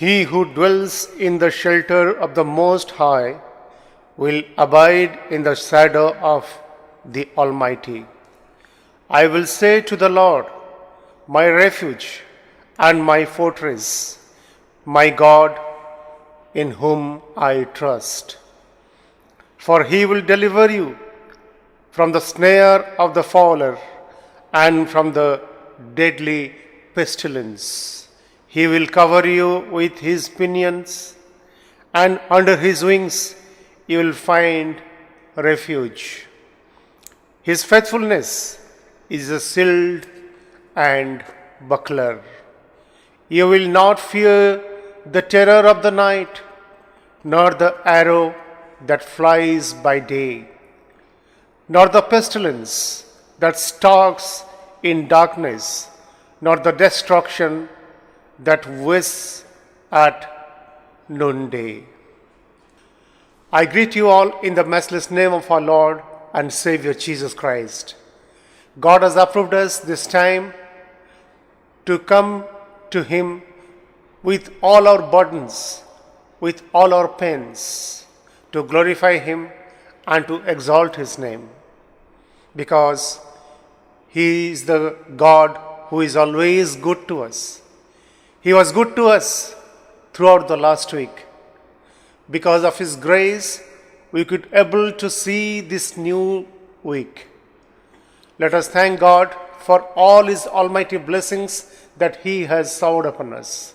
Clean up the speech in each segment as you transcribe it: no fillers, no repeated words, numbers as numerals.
He who dwells in the shelter of the Most High will abide in the shadow of the Almighty. I will say to the Lord, my refuge and my fortress, my God, in whom I trust. For he will deliver you from the snare of the fowler and from the deadly pestilence. He will cover you with his pinions, and under his wings you will find refuge. His faithfulness is a shield and buckler. You will not fear the terror of the night, nor the arrow that flies by day, nor the pestilence that stalks in darkness, nor the destruction that wastes at noonday. I greet you all in the matchless name of our Lord and Savior Jesus Christ. God has approved us this time to come to Him with all our burdens, with all our pains, to glorify Him and to exalt His name. Because He is the God who is always good to us. He was good to us throughout the last week. Because of His grace, we could able to see this new week. Let us thank God for all His almighty blessings that He has showered upon us.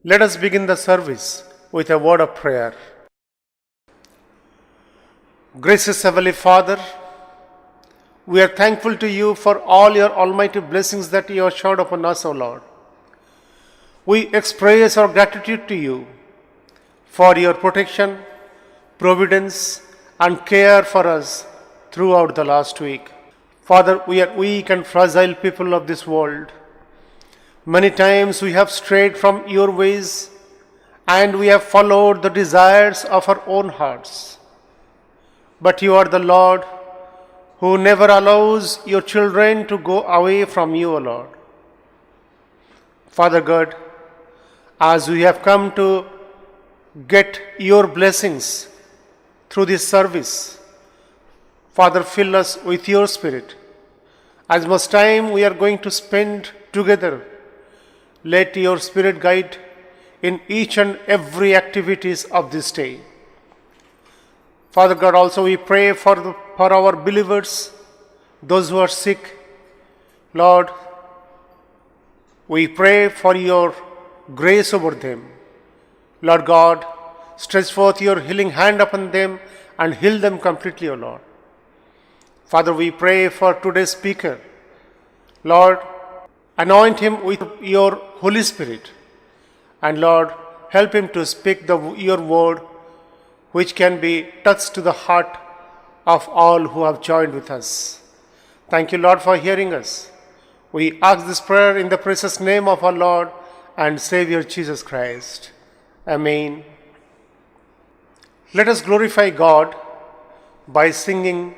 Let us begin the service with a word of prayer. Gracious Heavenly Father, we are thankful to You for all Your almighty blessings that You have showered upon us, O Lord. We express our gratitude to You for Your protection, providence, and care for us throughout the last week. Father, we are weak and fragile people of this world. Many times we have strayed from Your ways and we have followed the desires of our own hearts. But You are the Lord who never allows Your children to go away from You, O Lord. Father God, as we have come to get Your blessings through this service, Father, fill us with Your Spirit. As much time we are going to spend together, let Your Spirit guide in each and every activities of this day. Father God, also we pray for our believers, those who are sick. Lord, we pray for Your grace over them. Lord God, stretch forth Your healing hand upon them and heal them completely, O Lord. Father, we pray for today's speaker. Lord, anoint him with Your Holy Spirit. And Lord, help him to speak Your word, which can be touched to the heart of all who have joined with us. Thank You, Lord, for hearing us. We ask this prayer in the precious name of our Lord and Savior Jesus Christ. Amen. Let us glorify God by singing,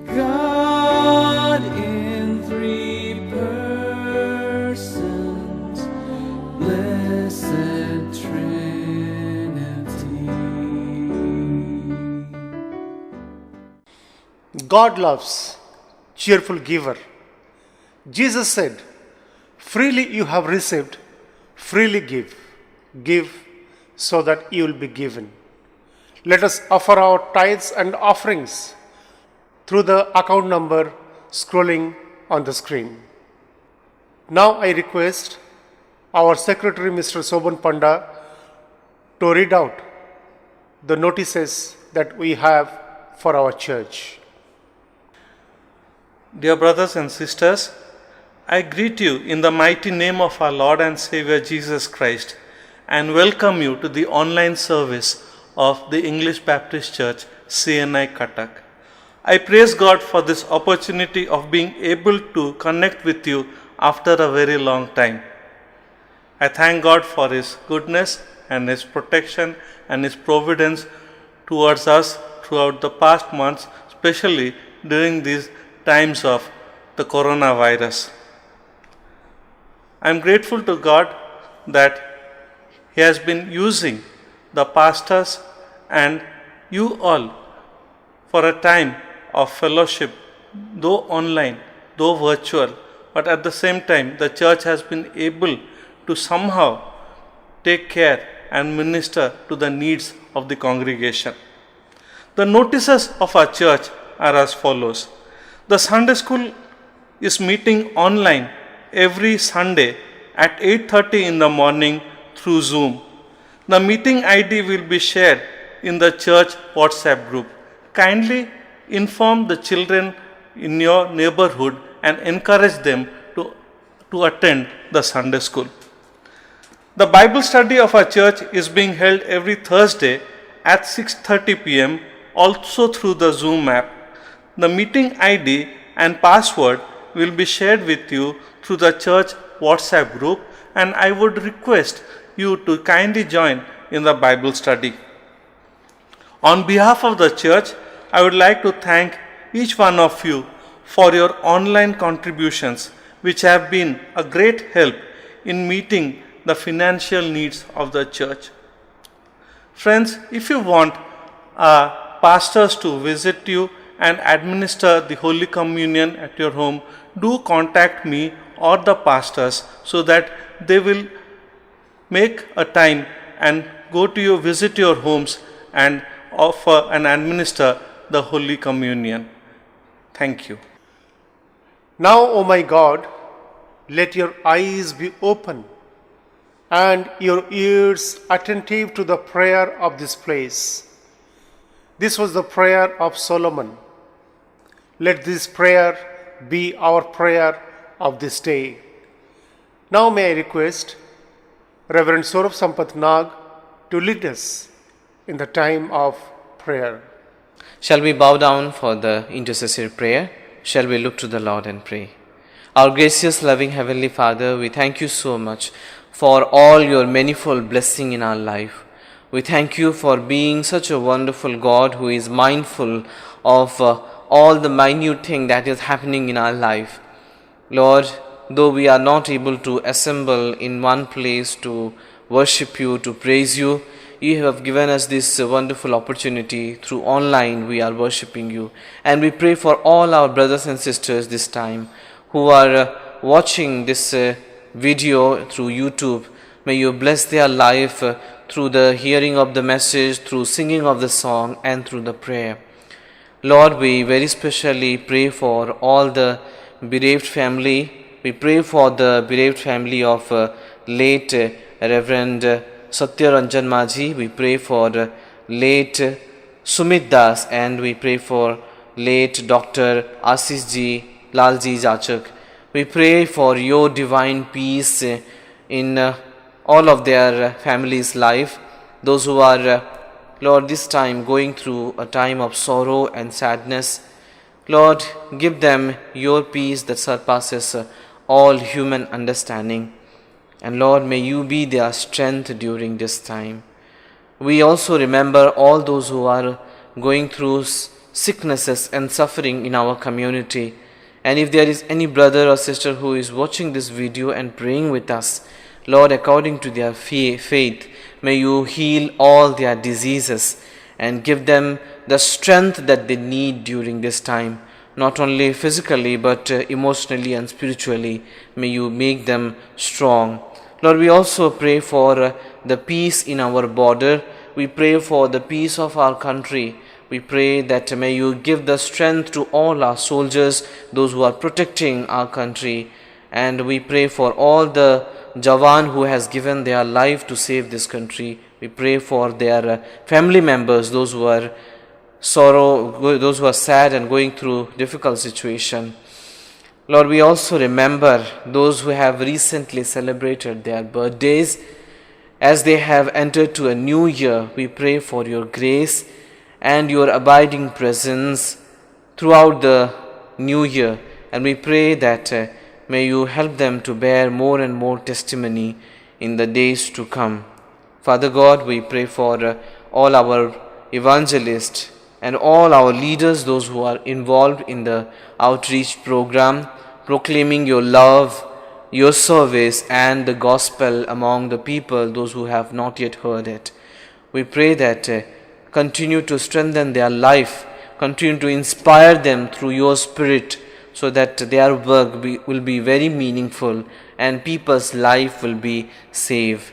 God in three persons, blessed Trinity. God loves cheerful giver. Jesus said, freely you have received, freely give. Give so that you will be given. Let us offer our tithes and offerings through the account number scrolling on the screen. Now I request our Secretary, Mr. Soban Panda, to read out the notices that we have for our church. Dear brothers and sisters, I greet you in the mighty name of our Lord and Savior Jesus Christ and welcome you to the online service of the English Baptist Church, CNI Cuttack. I praise God for this opportunity of being able to connect with you after a very long time. I thank God for His goodness and His protection and His providence towards us throughout the past months, especially during these times of the coronavirus. I am grateful to God that he has been using the pastors and you all for a time of fellowship, though online, though virtual, but at the same time the church has been able to somehow take care and minister to the needs of the congregation. The notices of our church are as follows. The Sunday school is meeting online every Sunday at 8:30 in the morning through Zoom. The meeting ID will be shared in the church WhatsApp group. Kindly inform the children in your neighborhood and encourage them to attend the Sunday school. The Bible study of our church is being held every Thursday at 6:30 p.m. also through the Zoom app. The meeting ID and password will be shared with you through the church WhatsApp group, and I would request you to kindly join in the Bible study. On behalf of the church, I would like to thank each one of you for your online contributions, which have been a great help in meeting the financial needs of the church. Friends, if you want pastors to visit you and administer the Holy Communion at your home, do contact me or the pastors so that they will make a time and go to you, visit your homes and offer and administer the Holy Communion. Thank you. Now, O my God, let your eyes be open and your ears attentive to the prayer of this place. This was the prayer of Solomon. Let this prayer be our prayer of this day. Now may I request Reverend Saurabh Sampath Nag to lead us in the time of prayer. Shall we bow down for the intercessory prayer? Shall we look to the Lord and pray? Our gracious, loving Heavenly Father, we thank you so much for all your manifold blessing in our life. We thank you for being such a wonderful God who is mindful of all the minute thing that is happening in our life. Lord, though we are not able to assemble in one place to worship you, to praise you, you have given us this wonderful opportunity. Through online we are worshipping you, and we pray for all our brothers and sisters this time who are watching this video through YouTube. May you bless their life through the hearing of the message, through singing of the song, and through the prayer. Lord, we very specially pray for all the bereaved family. We pray for the bereaved family of late Reverend Satya Ranjan Maji. We pray for late Sumit Das, and we pray for late Dr. Ashish Ji Lalji Jachak. We pray for your divine peace in all of their families' life. Those who are, Lord, this time going through a time of sorrow and sadness, Lord, give them your peace that surpasses all human understanding. And Lord, may you be their strength during this time. We also remember all those who are going through sicknesses and suffering in our community. And if there is any brother or sister who is watching this video and praying with us, Lord, according to their faith, may you heal all their diseases and give them the strength that they need during this time, not only physically but emotionally and spiritually. May you make them strong. Lord, we also pray for the peace in our border. We pray for the peace of our country. We pray that may you give the strength to all our soldiers, those who are protecting our country. And we pray for all the Jawan who has given their life to save this country. We pray for their family members, those who are those who are sad and going through difficult situation. Lord, we also remember those who have recently celebrated their birthdays. As they have entered to a new year, we pray for your grace and your abiding presence throughout the new year. And we pray that may you help them to bear more and more testimony in the days to come. Father God, we pray for all our evangelists and all our leaders, those who are involved in the outreach program, proclaiming your love your service and the gospel among the people, those who have not yet heard it. We pray that continue to strengthen their life, continue to inspire them through your Spirit, so that their work will be very meaningful and people's life will be saved.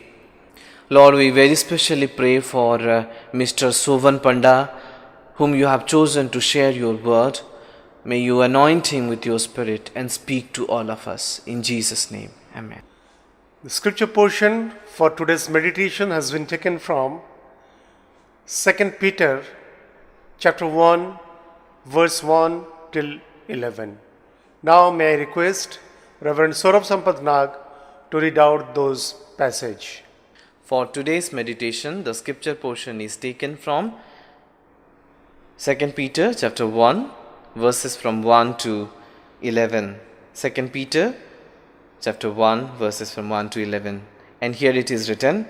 Lord, we very specially pray for Mr. Sovan Panda, whom you have chosen to share your word. May you anoint him with your Spirit and speak to all of us. In Jesus' name, amen. The scripture portion for today's meditation has been taken from 2 Peter chapter 1, verse 1 till 11. Now may I request Reverend Saurabh Sampath Nag to read out those passage. For today's meditation, the scripture portion is taken from 2 Peter chapter 1, verses from 1 to 11. 2 Peter chapter 1, verses from 1 to 11. And here it is written,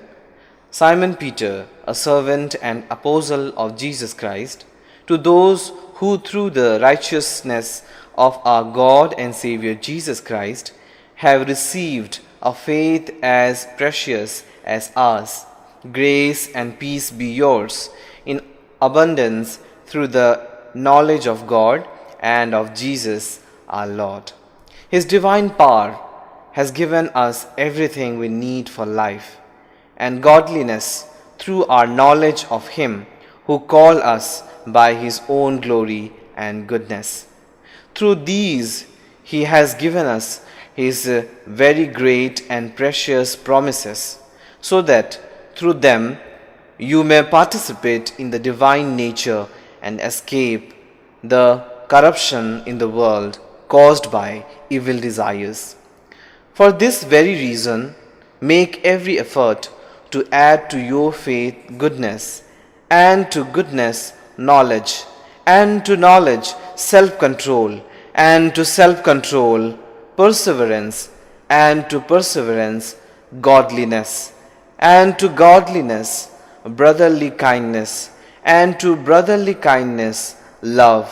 Simon Peter, a servant and apostle of Jesus Christ, to those who through the righteousness of our God and Savior Jesus Christ have received a faith as precious as ours, grace and peace be yours in abundance through the knowledge of God and of Jesus our Lord. His divine power has given us everything we need for life and godliness through our knowledge of Him who called us by His own glory and goodness. Through these He has given us His very great and precious promises, so that through them you may participate in the divine nature and escape the corruption in the world caused by evil desires. For this very reason, make every effort to add to your faith goodness, and to goodness knowledge, and to knowledge self-control, and to self-control perseverance, and to perseverance godliness, and to godliness brotherly kindness, and to brotherly kindness love.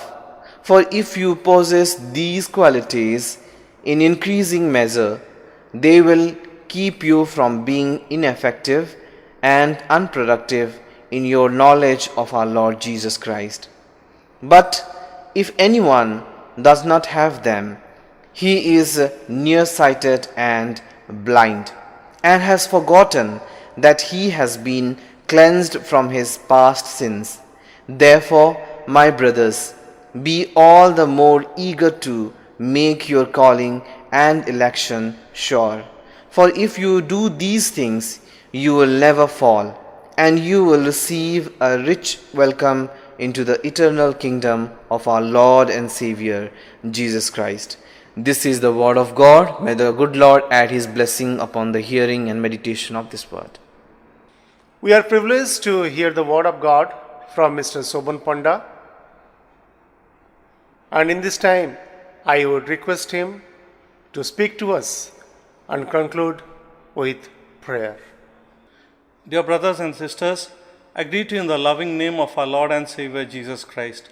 For if you possess these qualities in increasing measure, they will keep you from being ineffective and unproductive in your knowledge of our Lord Jesus Christ. But if anyone does not have them, he is nearsighted and blind, and has forgotten that he has been cleansed from his past sins. Therefore, my brothers, be all the more eager to make your calling and election sure. For if you do these things, you will never fall, and you will receive a rich welcome into the eternal kingdom of our Lord and Savior, Jesus Christ. This is the word of God. May the good Lord add His blessing upon the hearing and meditation of this word. We are privileged to hear the word of God from Mr. Soban Panda. And in this time, I would request him to speak to us and conclude with prayer. Dear brothers and sisters, I greet you in the loving name of our Lord and Savior Jesus Christ.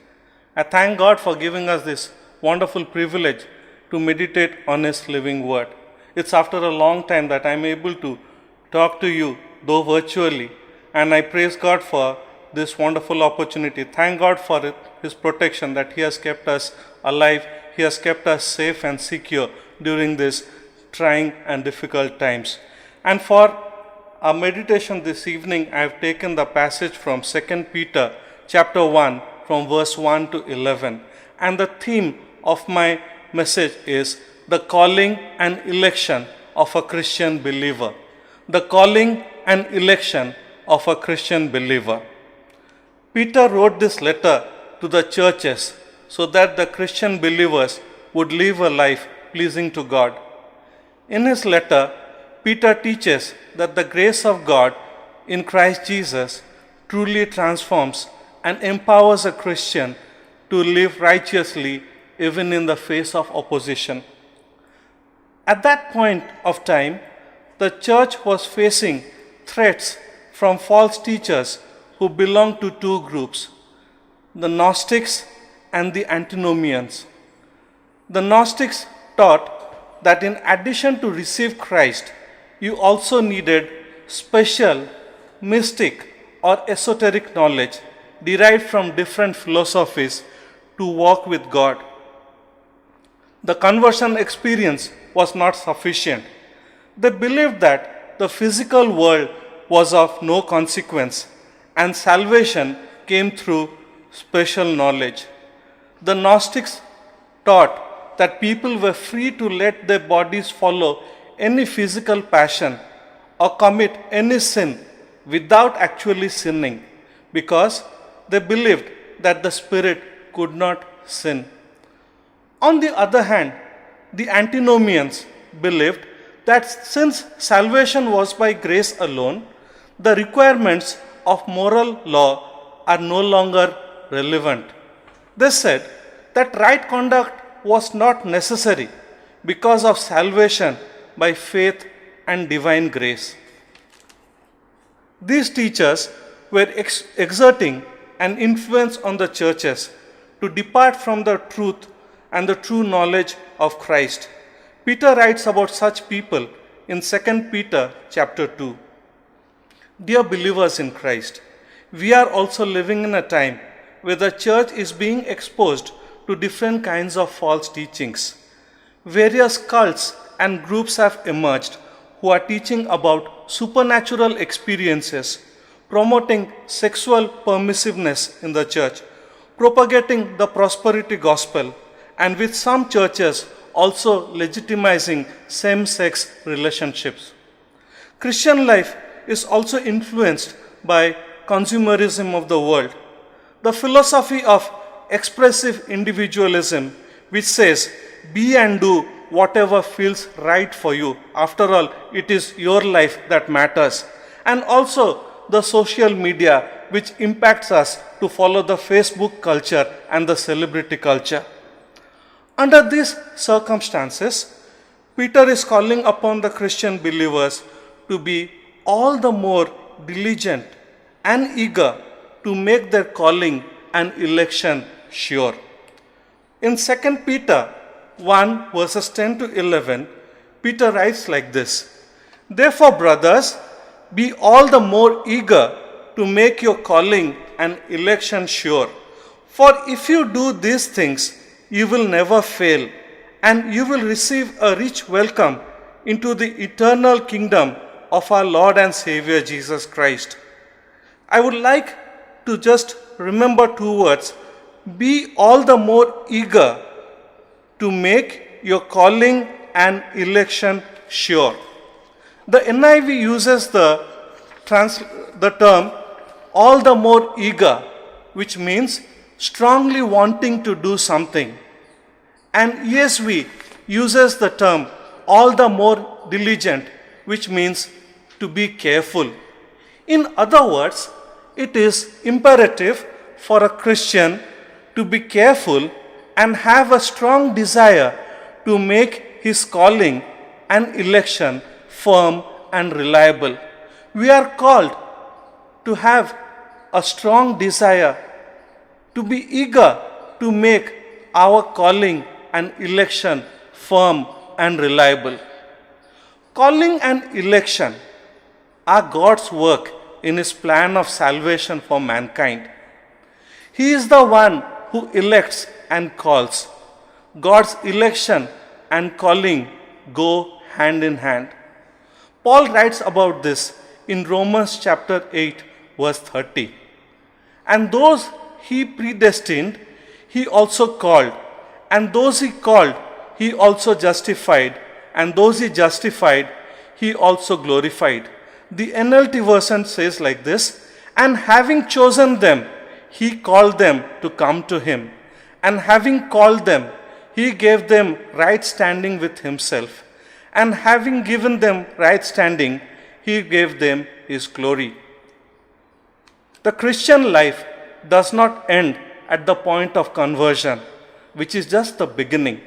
I thank God for giving us this wonderful privilege to meditate on His living word. It's after a long time that I'm able to talk to you, though virtually, and I praise God for this wonderful opportunity. Thank God for His protection, that He has kept us alive, He has kept us safe and secure during these trying and difficult times. And for our meditation this evening, I have taken the passage from 2 Peter chapter 1 from verse 1 to 11. And the theme of my message is the calling and election of a Christian believer. The calling and election of a Christian believer. Peter wrote this letter to the churches so that the Christian believers would live a life pleasing to God. In his letter, Peter teaches that the grace of God in Christ Jesus truly transforms and empowers a Christian to live righteously even in the face of opposition. At that point of time, the church was facing threats from false teachers who belonged to two groups, the Gnostics and the Antinomians. The Gnostics taught that in addition to receive Christ, you also needed special, mystic, or esoteric knowledge derived from different philosophies to walk with God. The conversion experience was not sufficient. They believed that the physical world was of no consequence and salvation came through special knowledge. The Gnostics taught that people were free to let their bodies follow any physical passion or commit any sin without actually sinning, because they believed that the spirit could not sin. On the other hand, the antinomians believed that since salvation was by grace alone, the requirements of moral law are no longer relevant. They said that right conduct was not necessary because of salvation by faith and divine grace. These teachers were exerting an influence on the churches to depart from the truth and the true knowledge of Christ. Peter writes about such people in 2 Peter chapter 2. Dear believers in Christ, we are also living in a time where the church is being exposed to different kinds of false teachings. Various cults and groups have emerged who are teaching about supernatural experiences, promoting sexual permissiveness in the church, propagating the prosperity gospel, and with some churches also legitimizing same-sex relationships. Christian life is also influenced by consumerism of the world. The philosophy of expressive individualism, which says, be and do whatever feels right for you. After all, it is your life that matters. And also the social media, which impacts us to follow the Facebook culture and the celebrity culture. Under these circumstances, Peter is calling upon the Christian believers to be all the more diligent and eager to make their calling and election sure. In 2 Peter 1 verses 10 to 11, Peter writes like this: Therefore, brothers, be all the more eager to make your calling and election sure. For if you do these things, you will never fail, and you will receive a rich welcome into the eternal kingdom of our Lord and Savior Jesus Christ. I would like to just remember two words: be all the more eager to make your calling and election sure. The NIV uses the term all the more eager, which means strongly wanting to do something. And ESV uses the term all the more diligent, which means to be careful. In other words, it is imperative for a Christian to be careful and have a strong desire to make his calling and election firm and reliable. We are called to have a strong desire, to be eager to make our calling and election firm and reliable. Calling and election are God's work in His plan of salvation for mankind. He is the one who elects and calls. God's election and calling go hand in hand. Paul writes about this in Romans chapter 8 verse 30. And those he predestined, he also called. And those he called, he also justified. And those he justified, he also glorified. The NLT version says like this: and having chosen them, he called them to come to him. And having called them, he gave them right standing with himself. And having given them right standing, he gave them his glory. The Christian life does not end at the point of conversion, which is just the beginning.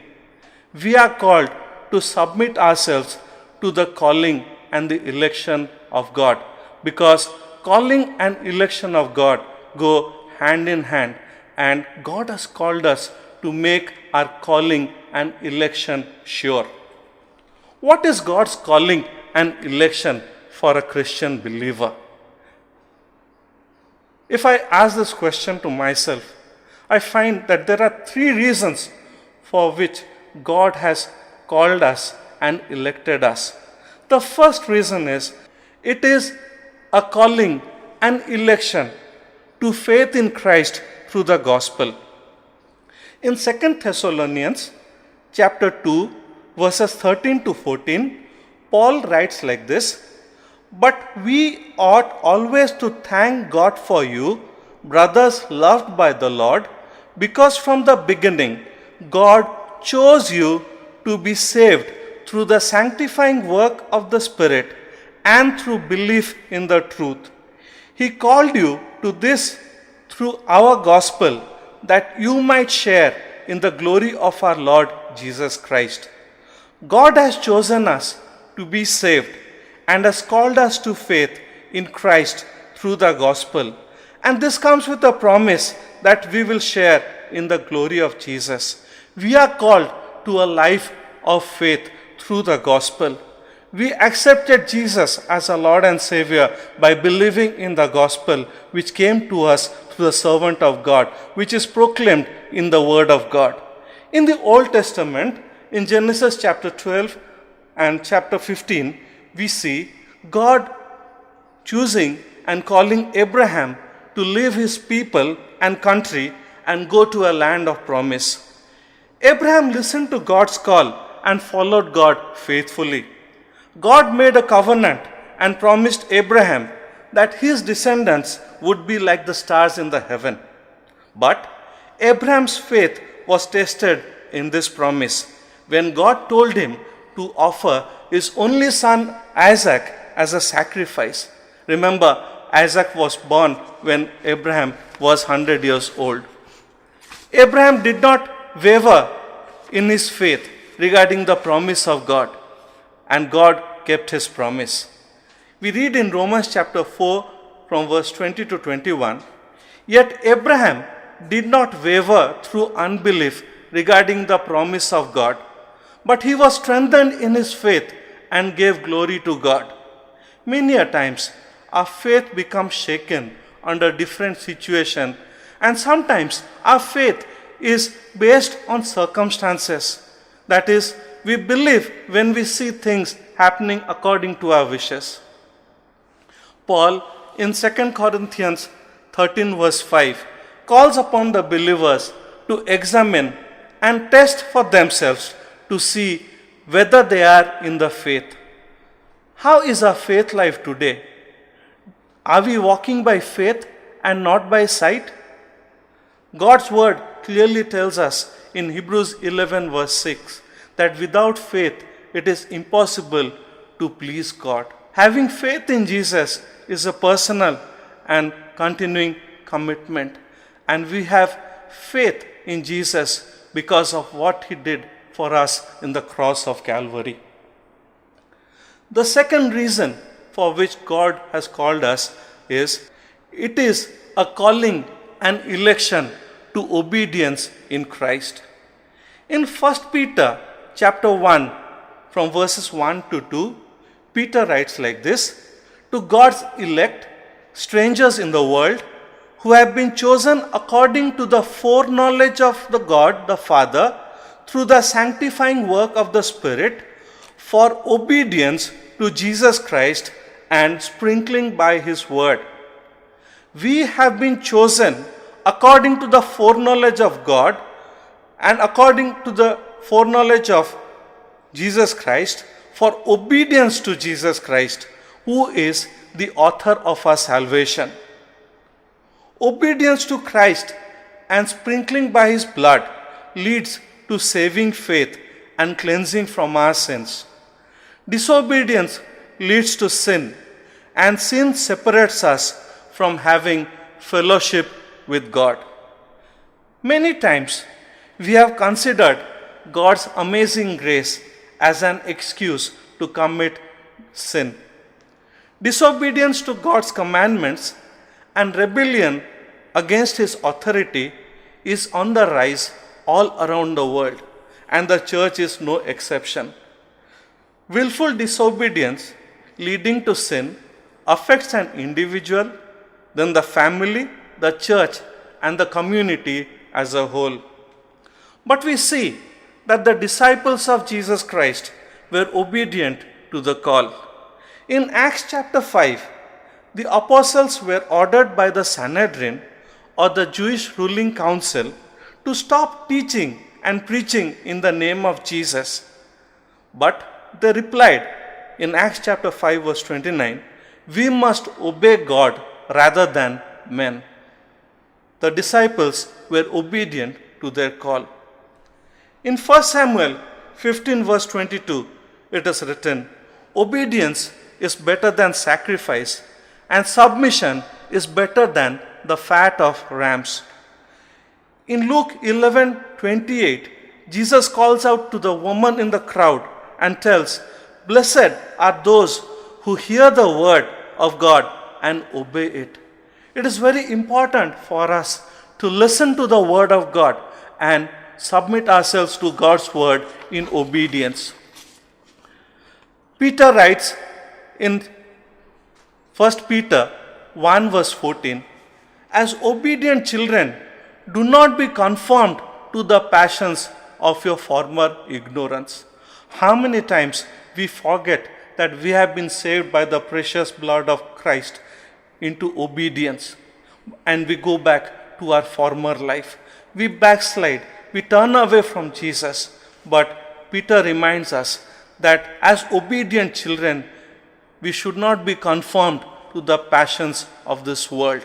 We are called to submit ourselves to the calling and the election of God, because calling and election of God go hand in hand, and God has called us to make our calling and election sure. What is God's calling and election for a Christian believer? If I ask this question to myself, I find that there are three reasons for which God has called us and elected us. The first reason is it is a calling and election to faith in Christ through the gospel. In 2 Thessalonians chapter 2 verses 13 to 14, Paul writes like this, "But we ought always to thank God for you, brothers loved by the Lord, because from the beginning God chose you to be saved through the sanctifying work of the Spirit and through belief in the truth. He called you to this through our gospel, that you might share in the glory of our Lord Jesus Christ. God has chosen us to be saved and has called us to faith in Christ through the gospel. And this comes with a promise that we will share in the glory of Jesus. We are called to a life of faith through the gospel. We accepted Jesus as our Lord and Savior by believing in the gospel which came to us through the servant of God, which is proclaimed in the Word of God. In the Old Testament, in Genesis chapter 12 and chapter 15, we see God choosing and calling Abraham to leave his people and country and go to a land of promise. Abraham listened to God's call and followed God faithfully. God made a covenant and promised Abraham that his descendants would be like the stars in the heaven. But Abraham's faith was tested in this promise when God told him to offer his only son Isaac as a sacrifice. Remember, Isaac was born when Abraham was 100 years old. Abraham did not waver in his faith regarding the promise of God, and God kept his promise. We read in Romans chapter 4 from verse 20 to 21, "Yet Abraham did not waver through unbelief regarding the promise of God, but he was strengthened in his faith and gave glory to God." Many a times, our faith becomes shaken under different situations, and sometimes our faith is based on circumstances. That is, we believe when we see things happening according to our wishes. Paul, in 2 Corinthians 13 verse 5, calls upon the believers to examine and test for themselves to see whether they are in the faith. How is our faith life today? Are we walking by faith and not by sight? God's word clearly tells us in Hebrews 11 verse 6 that without faith it is impossible to please God. Having faith in Jesus is a personal and continuing commitment, and we have faith in Jesus because of what he did for us in the cross of Calvary. The second reason for which God has called us is it is a calling and election to obedience in Christ. In 1 Peter chapter 1 from verses 1 to 2, Peter writes like this, "To God's elect, strangers in the world, who have been chosen according to the foreknowledge of the God the Father, through the sanctifying work of the Spirit, for obedience to Jesus Christ and sprinkling by his word. We have been chosen according to the foreknowledge of God and according to the foreknowledge of Jesus Christ, for obedience to Jesus Christ, who is the author of our salvation." Obedience to Christ and sprinkling by his blood leads to saving faith and cleansing from our sins. Disobedience leads to sin, and sin separates us from having fellowship with God. Many times we have considered God's amazing grace as an excuse to commit sin. Disobedience to God's commandments and rebellion against his authority is on the rise all around the world, and the church is no exception. Willful disobedience leading to sin affects an individual, then the family, the church, and the community as a whole. But we see that the disciples of Jesus Christ were obedient to the call. In Acts chapter 5, the apostles were ordered by the Sanhedrin or the Jewish ruling council to stop teaching and preaching in the name of Jesus. But they replied in Acts chapter 5 verse 29, we must obey God rather than men. The disciples were obedient to their call. In 1 Samuel 15 verse 22, it is written, obedience is better than sacrifice, and submission is better than the fat of rams. In Luke 11:28, Jesus calls out to the woman in the crowd and tells, blessed are those who hear the word of God and obey it. It is very important for us to listen to the word of God and submit ourselves to God's word in obedience. Peter writes in 1 Peter 1 verse 14, as obedient children, do not be conformed to the passions of your former ignorance. How many times we forget that we have been saved by the precious blood of Christ into obedience, and we go back to our former life. We backslide, we turn away from Jesus. But Peter reminds us that as obedient children, we should not be conformed to the passions of this world,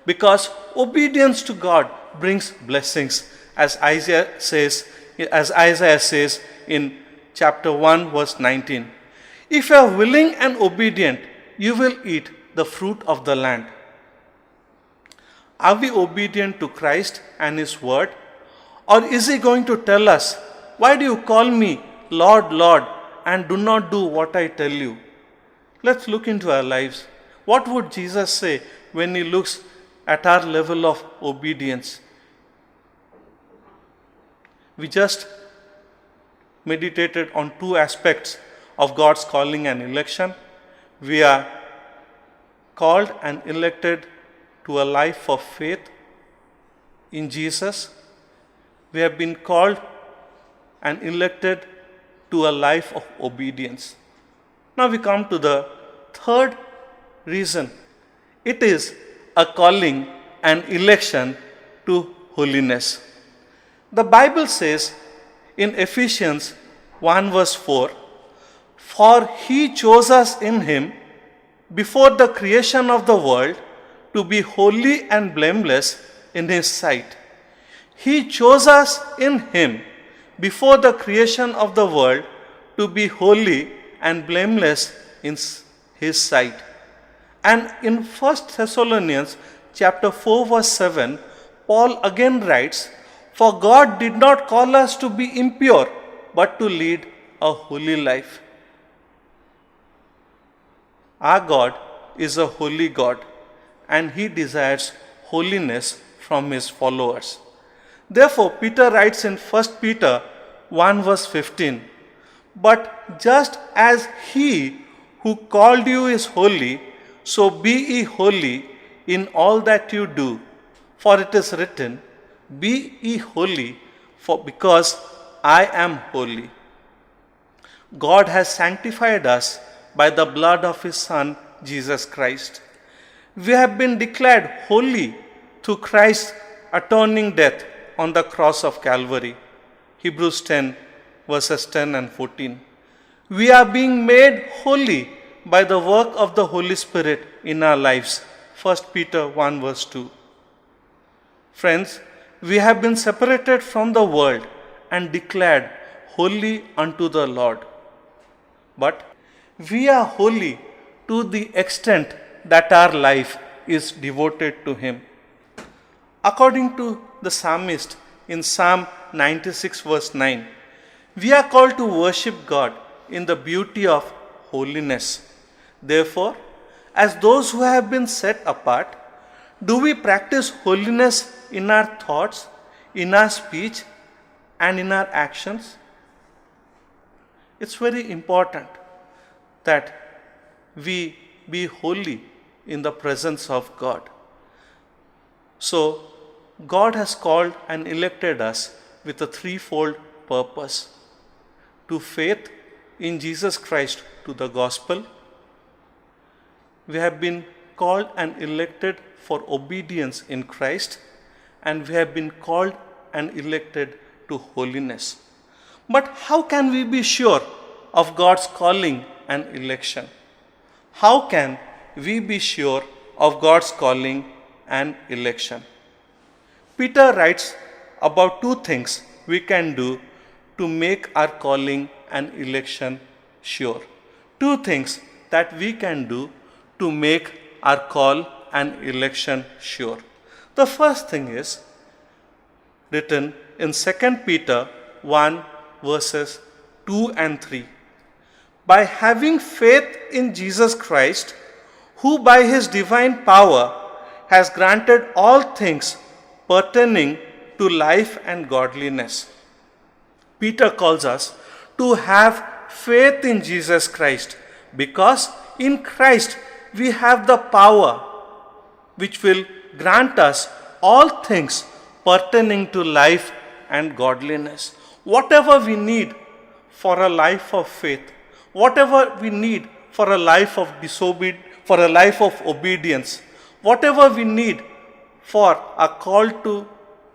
because obedience to God brings blessings, as Isaiah says in chapter 1 verse 19. If you are willing and obedient, you will eat the fruit of the land. Are we obedient to Christ and His word? Or is He going to tell us, why do you call me Lord, Lord, and do not do what I tell you? Let's look into our lives. What would Jesus say when He looks at our level of obedience? We just meditated on two aspects of God's calling and election. We are called and elected to a life of faith in Jesus. We have been called and elected to a life of obedience. Now we come to the third reason. It is a calling and election to holiness. The Bible says in Ephesians 1 verse 4, for He chose us in Him before the creation of the world to be holy and blameless in His sight. He chose us in Him before the creation of the world to be holy and blameless in His sight. And in 1 Thessalonians chapter 4 verse 7, Paul again writes, for God did not call us to be impure, but to lead a holy life. Our God is a holy God, and He desires holiness from His followers. Therefore, Peter writes in 1 Peter 1 verse 15, but just as He who called you is holy, so be ye holy in all that you do. For it is written, be ye holy, because I am holy. God has sanctified us by the blood of His Son, Jesus Christ. We have been declared holy through Christ's atoning death on the cross of Calvary. Hebrews 10 verses 10 and 14. We are being made holy by the work of the Holy Spirit in our lives. 1 Peter 1 verse 2. Friends, we have been separated from the world and declared holy unto the Lord. But we are holy to the extent that our life is devoted to Him. According to the psalmist in Psalm 96 verse 9, we are called to worship God in the beauty of holiness. Therefore, as those who have been set apart, do we practice holiness in our thoughts, in our speech, and in our actions? It's very important that we be holy in the presence of God. So, God has called and elected us with a threefold purpose: to faith in Jesus Christ, to the gospel. We have been called and elected for obedience in Christ, and we have been called and elected to holiness. But how can we be sure of God's calling and election? How can we be sure of God's calling and election? Peter writes about two things we can do to make our calling and election sure. Two things that we can do to make our call and election sure. The first thing is written in 2 Peter 1 verses 2 and 3. By having faith in Jesus Christ, who by his divine power has granted all things pertaining to life and godliness. Peter calls us to have faith in Jesus Christ, because in Christ we have the power which will grant us all things pertaining to life and godliness. Whatever we need for a life of faith, whatever we need for a life of obedience, whatever we need for a call to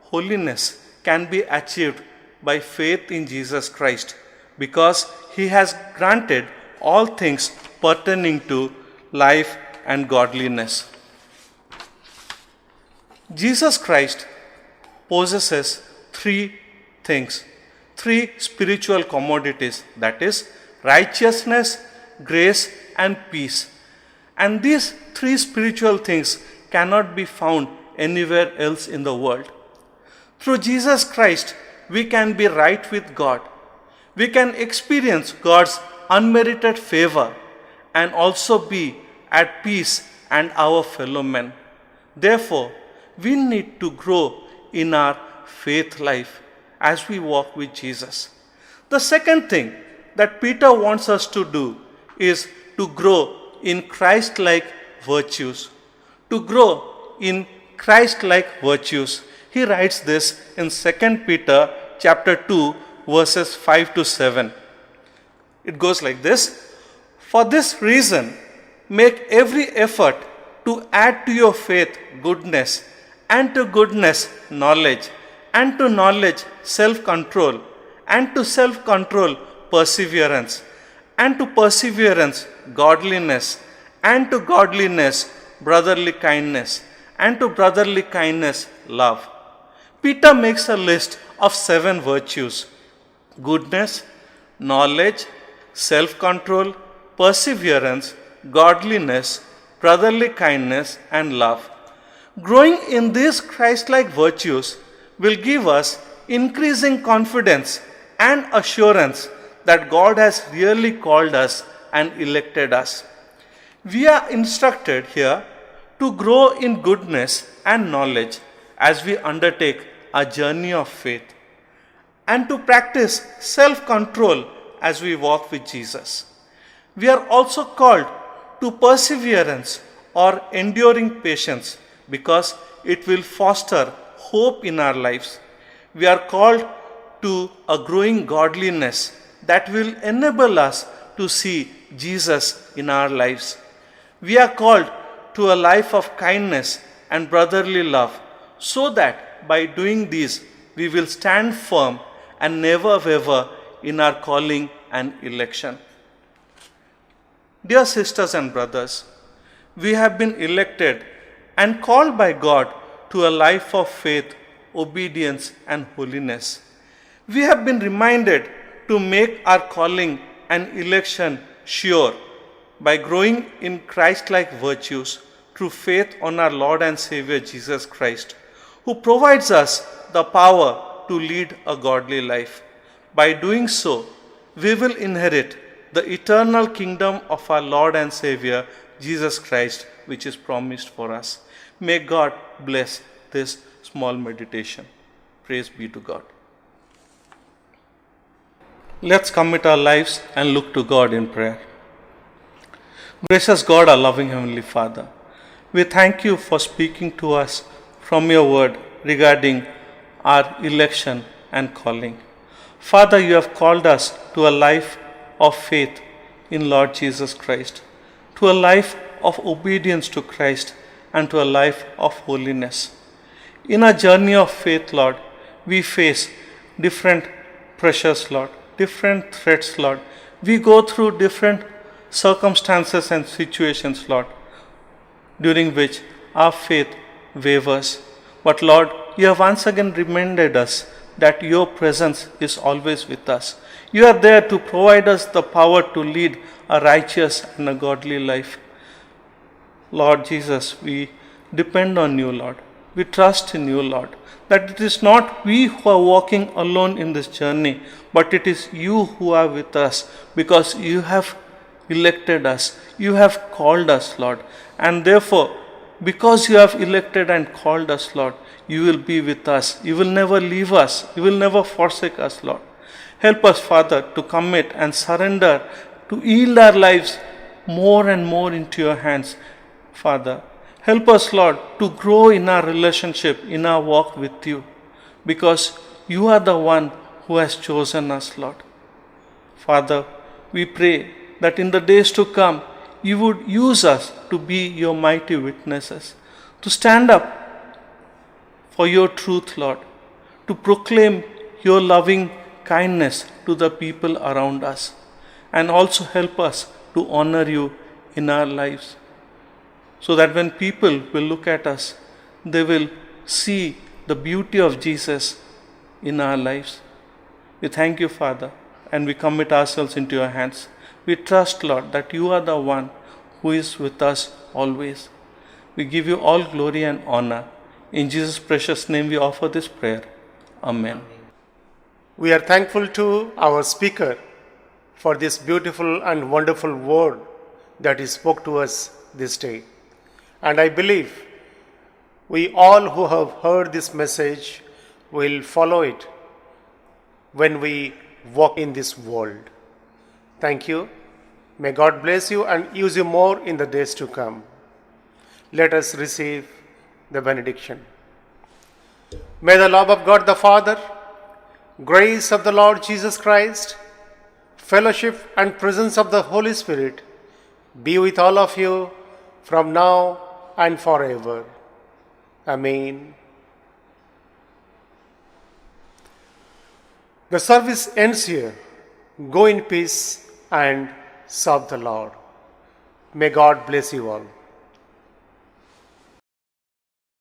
holiness can be achieved by faith in Jesus Christ, because he has granted all things pertaining to life and godliness. Jesus Christ possesses three things, three spiritual commodities, that is, righteousness, grace, and peace. And these three spiritual things cannot be found anywhere else in the world. Through Jesus Christ, we can be right with God. We can experience God's unmerited favor and also be at peace and our fellow men. Therefore, we need to grow in our faith life as we walk with Jesus. The second thing that Peter wants us to do is to grow in Christ-like virtues. To grow in Christ-like virtues. He writes this in 2 Peter chapter 2 verses 5 to 7. It goes like this: For this reason, make every effort to add to your faith goodness, and to goodness knowledge, and to knowledge self-control, and to self-control perseverance, and to perseverance godliness, and to godliness brotherly kindness, and to brotherly kindness love. Peter makes a list of 7 virtues: goodness, knowledge, self-control, perseverance, godliness, brotherly kindness, and love. Growing in these Christ-like virtues will give us increasing confidence and assurance that God has really called us and elected us. We are instructed here to grow in goodness and knowledge as we undertake a journey of faith, and to practice self-control as we walk with Jesus. We are also called to perseverance or enduring patience, because it will foster hope in our lives. We are called to a growing godliness that will enable us to see Jesus in our lives. We are called to a life of kindness and brotherly love, so that by doing these we will stand firm and never waver in our calling and election. Dear sisters and brothers, we have been elected and called by God to a life of faith, obedience, and holiness. We have been reminded to make our calling and election sure by growing in Christ-like virtues through faith on our Lord and Savior Jesus Christ, who provides us the power to lead a godly life. By doing so, we will inherit the eternal kingdom of our Lord and Savior Jesus Christ, which is promised for us. May God bless this small meditation. Praise be to God. Let's commit our lives and look to God in prayer. Gracious God, our loving Heavenly Father, we thank you for speaking to us from your word regarding our election and calling. Father, you have called us to a life of faith in Lord Jesus Christ, to a life of obedience to Christ, and to a life of holiness. In our journey of faith, Lord, we face different pressures, Lord, different threats, Lord. We go through different circumstances and situations, Lord, during which our faith wavers. But Lord, you have once again reminded us that your presence is always with us. You are there to provide us the power to lead a righteous and a godly life. Lord Jesus, we depend on you, Lord. We trust in you, Lord, that it is not we who are walking alone in this journey, but it is you who are with us, because you have elected us, you have called us, Lord. And therefore, because you have elected and called us, Lord, you will be with us. You will never leave us. You will never forsake us, Lord. Help us, Father, to commit and surrender, to yield our lives more and more into your hands, Father. Help us, Lord, to grow in our relationship, in our walk with you, because you are the one who has chosen us, Lord. Father, we pray that in the days to come, you would use us to be your mighty witnesses, to stand up for your truth, Lord, to proclaim your loving kindness to the people around us, and also help us to honor you in our lives, so that when people will look at us, they will see the beauty of Jesus in our lives. We thank you, Father, and we commit ourselves into your hands. We trust, Lord, that you are the one who is with us always. We give you all glory and honor. In Jesus' precious name we offer this prayer. Amen. We are thankful to our speaker for this beautiful and wonderful word that he spoke to us this day. And I believe we all who have heard this message will follow it when we walk in this world. Thank you. May God bless you and use you more in the days to come. Let us receive the benediction. May the love of God the Father, grace of the Lord Jesus Christ, fellowship and presence of the Holy Spirit be with all of you from now and forever. Amen. The service ends here. Go in peace and serve the Lord. May God bless you all.